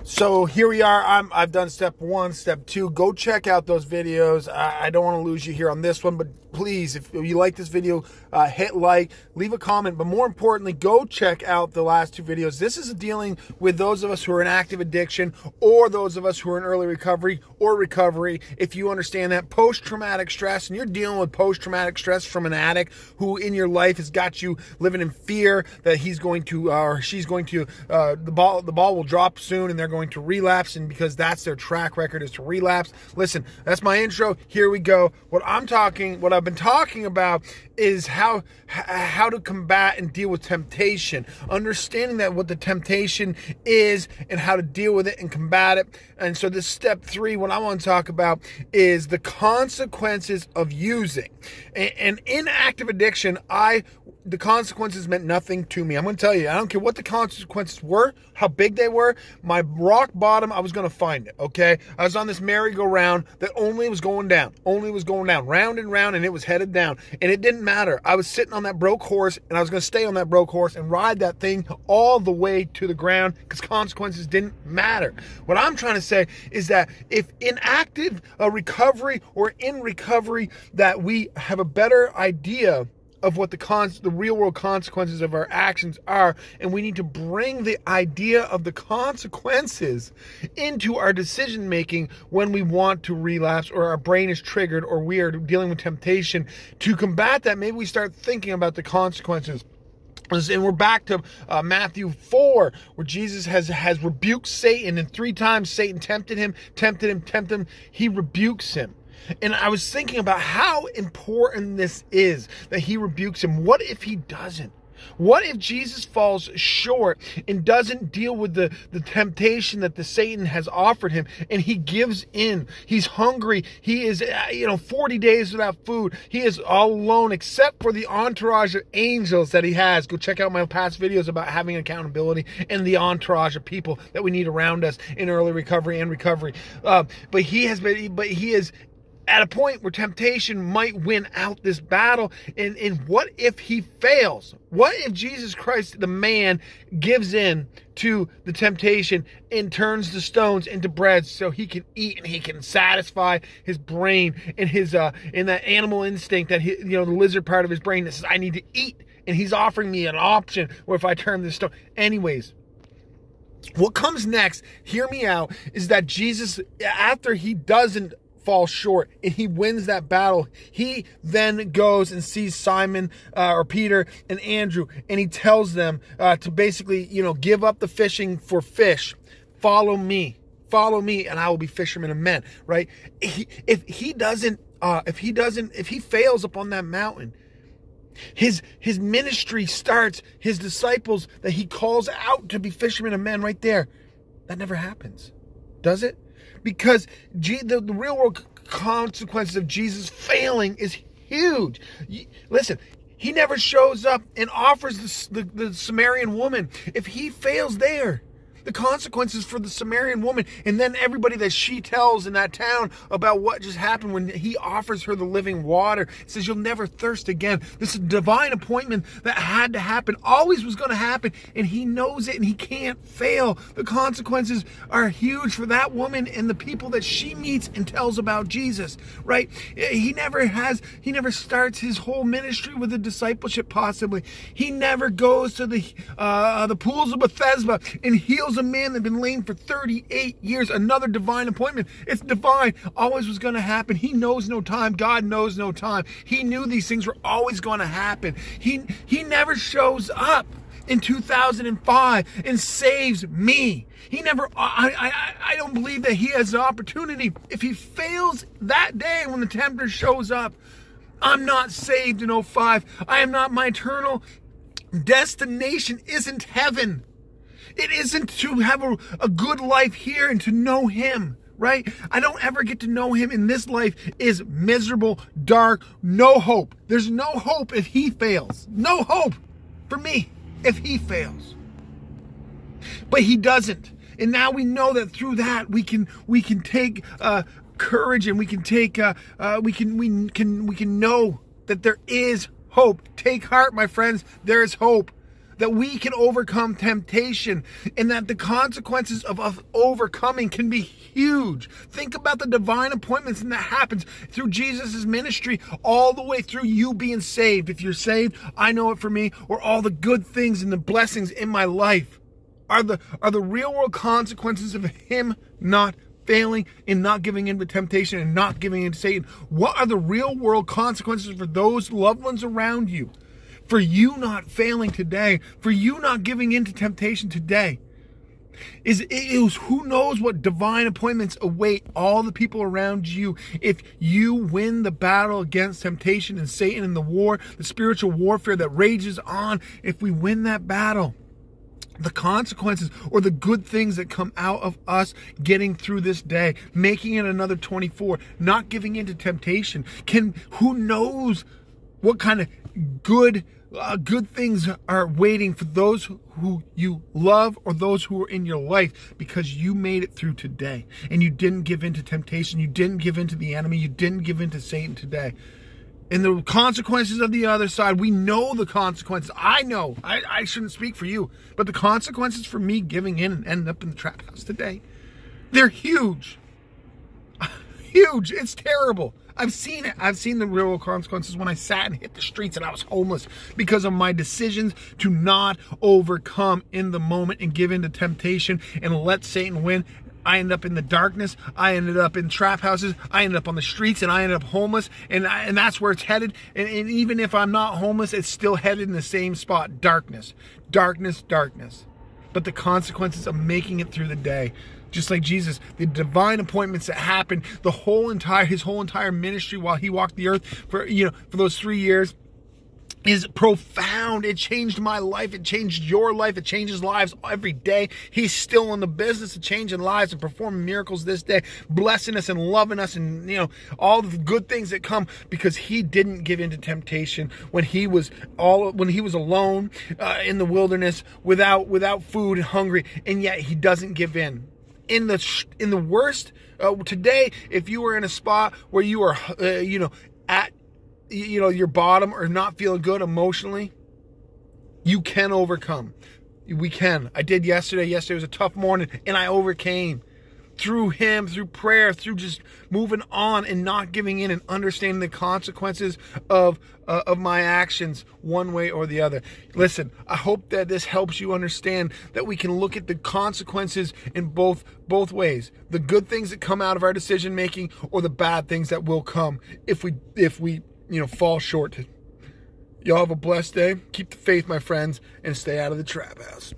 So here we are. I've done step 1, step 2. Go check out those videos. I don't want to lose you here on this one, but please, if you like this video, hit like, leave a comment. But more importantly, go check out the last 2 videos. This is dealing with those of us who are in active addiction, or those of us who are in early recovery or recovery. If you understand that post-traumatic stress, and you're dealing with post-traumatic stress from an addict who in your life has got you living in fear that he's going to or she's going to the ball will drop soon and they're going to relapse, and because that's their track record is to relapse. Listen, that's my intro. Here we go. What I've been talking about is how to combat and deal with temptation, understanding that what the temptation is and how to deal with it and combat it. And so this step 3, what I want to talk about is the consequences of using. And in active addiction, the consequences meant nothing to me. I'm going to tell you, I don't care what the consequences were, how big they were. My rock bottom, I was going to find it, okay? I was on this merry-go-round that only was going down, round and round, and it was headed down. And it didn't matter. I was sitting on that broke horse, and I was going to stay on that broke horse and ride that thing all the way to the ground because consequences didn't matter. What I'm trying to say is that if in active recovery or in recovery that we have a better idea of what the real world consequences of our actions are, and we need to bring the idea of the consequences into our decision making when we want to relapse or our brain is triggered or we are dealing with temptation. To combat that, maybe we start thinking about the consequences. And we're back to Mathew 4, where Jesus has rebuked Satan, and 3 times Satan tempted him. He rebukes him. And I was thinking about how important this is that he rebukes him. What if he doesn't? What if Jesus falls short and doesn't deal with the temptation that the Satan has offered him, and he gives in? He's hungry. He is 40 days without food. He is all alone except for the entourage of angels that he has. Go check out my past videos about having accountability and the entourage of people that we need around us in early recovery and recovery. But he is at a point where temptation might win out this battle. And what if he fails? What if Jesus Christ, the man, gives in to the temptation and turns the stones into bread so he can eat and he can satisfy his brain and his in that animal instinct that the lizard part of his brain that says, I need to eat. And he's offering me an option where if I turn this stone. Anyways, what comes next, hear me out, is that Jesus, after he doesn't fall short and he wins that battle, he then goes and sees Simon or Peter and Andrew, and he tells them to basically give up the fishing for fish. Follow me, and I will be fishermen of men. Right? If he fails upon that mountain, his ministry starts. His disciples that he calls out to be fishermen of men, right there, that never happens, does it? Because the real world consequences of Jesus failing is huge. Listen, he never shows up and offers the Samaritan woman. If he fails there, the consequences for the Samaritan woman, and then everybody that she tells in that town about what just happened when he offers her the living water, says you'll never thirst again. This is a divine appointment that had to happen, always was going to happen, and he knows it and he can't fail. The consequences are huge for that woman and the people that she meets and tells about Jesus, right? He never starts his whole ministry with a discipleship possibly. He never goes to the pools of Bethesda and heals a man that had been lame for 38 years. Another divine appointment. It's divine. Always was going to happen. He knows no time. God knows no time. He knew these things were always going to happen. He never shows up in 2005 and saves me. He never, I don't believe that he has an opportunity. If he fails that day when the tempter shows up, I'm not saved in 05. I am not, my eternal destination isn't heaven. It isn't to have a good life here and to know him, right? I don't ever get to know him in this life is miserable, dark, no hope. There's no hope if he fails. No hope for me if he fails. But he doesn't. And now we know that through that we can take courage, and we can take we can know that there is hope. Take heart, my friends. There is hope. that we can overcome temptation, and that the consequences of us overcoming can be huge. Think about the divine appointments, and that happens through Jesus' ministry all the way through you being saved. If you're saved, I know it for me, or all the good things and the blessings in my life are the real world consequences of him not failing and not giving in to temptation and not giving in to Satan. What are the real world consequences for those loved ones around you? For you not failing today, for you not giving in to temptation today. Is who knows what divine appointments await all the people around you if you win the battle against temptation and Satan and the war, the spiritual warfare that rages on. If we win that battle, the consequences or the good things that come out of us getting through this day, making it another 24, not giving in to temptation, who knows what kind of good things are waiting for those who you love or those who are in your life, because you made it through today and you didn't give in to temptation, you didn't give in to the enemy, you didn't give in to Satan today. And the consequences of the other side, we know the consequences. I know, I shouldn't speak for you, but the consequences for me giving in and ending up in the trap house today, they're huge. Huge. It's terrible. I've seen it. I've seen the real consequences when I sat and hit the streets and I was homeless because of my decisions to not overcome in the moment and give in to temptation and let Satan win. I ended up in the darkness. I ended up in trap houses. I ended up on the streets, and I ended up homeless. And that's where it's headed. And even if I'm not homeless, it's still headed in the same spot. Darkness, darkness, darkness. But the consequences of making it through the day, just like Jesus, the divine appointments that happened, his whole entire ministry while he walked the earth for those 3 years, is profound. It changed my life. It changed your life. It changes lives every day. He's still in the business of changing lives and performing miracles this day, blessing us and loving us, and all the good things that come because he didn't give in to temptation when he was alone in the wilderness without food and hungry, and yet he doesn't give in. In the worst today, if you were in a spot where you are at your bottom or not feeling good emotionally, you can overcome. We can. I did yesterday. Yesterday was a tough morning, and I overcame through him, through prayer, through just moving on and not giving in and understanding the consequences of my actions one way or the other. Listen, I hope that this helps you understand that we can look at the consequences in both ways. The good things that come out of our decision making, or the bad things that will come if we fall short. Y'all have a blessed day. Keep the faith, my friends, and stay out of the trap house.